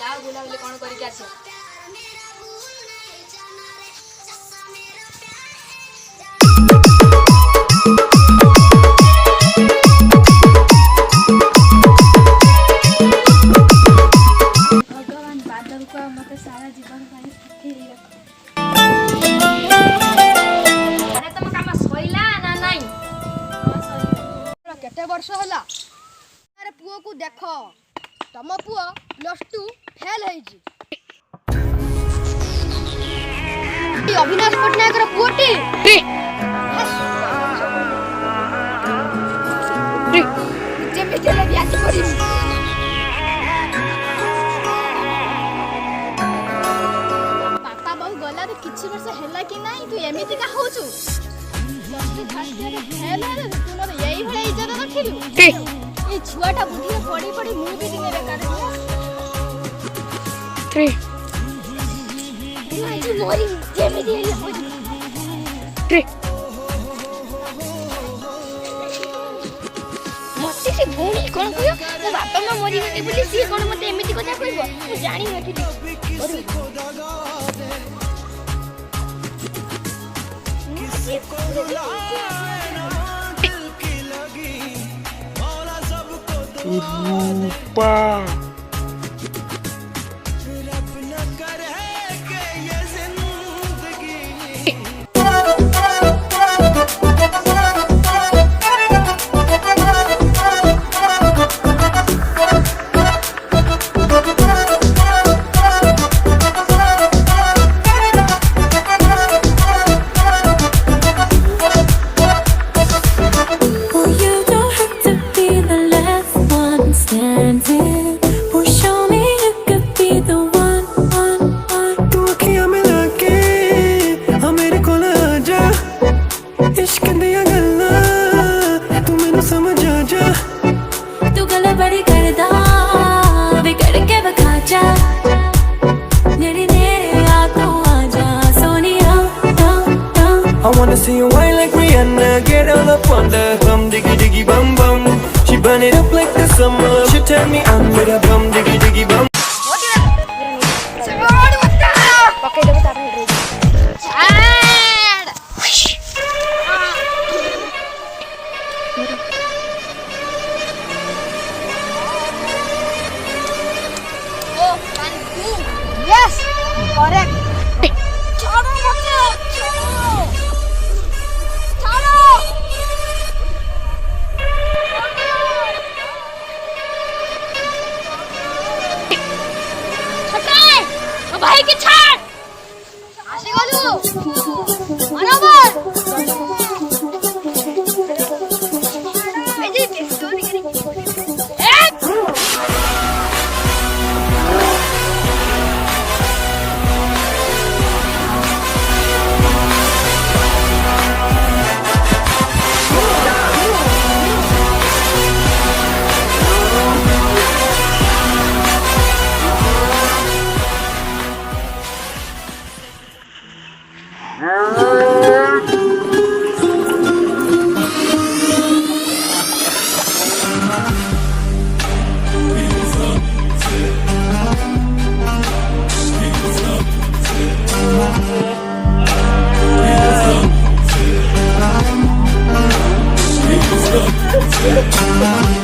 ଯାଅ ବୁଲାବୁଲି କ'ଣ କରିକି ଆସିବ। ଭଗବାନ ବାଦଲକୁ ଆଉ ମୋତେ ସାରା ଜୀବନ ପାଇଁ ଫେରି ରଖ। ଆରେ ତମ କାମ ସଇଲା ନା ନାଇଁ? କେତେ ବର୍ଷ ହେଲା? ଆରେ ପୁଅକୁ ଦେଖ, ତମ ପୁଅ +2 ଫେଲ୍ ହେଇଛି। ଅଭିନାଶ ପଟ୍ଟନାୟକର ପୁଅଟି ଯେମିତି ହେଲେ ବି ଆଜି କରିବି। ବାପା ବୋଉ ଗଲାରେ କିଛି ବର୍ଷ ହେଲା କି ନାହିଁ, ତୁ ଏମିତିକା ହଉଛୁ। ଏଇଭଳିଆ ଇଜ୍ଜତ ରଖିଲୁ। এই ছুয়াটা বুদ্ধিরে পড়ি পড়ি মু বি দিনে বেকার আজ মরি যেমিতি হেলে মতে সে ভৌণী কোন কইও মো বাপা মা মরি গলে বলি সি কোন মতে এমিতি কথা কইব মু জানি নথিলি। रूपा I wanna see you whine like Rihanna, get all up on the bum diggy diggy bum bum. She burn it up like the summer. She tell me I'm with a bum diggy diggy bum. Yes, correct. भाई की छाड़ आशी गलु बराबर ए जी story करी Come on.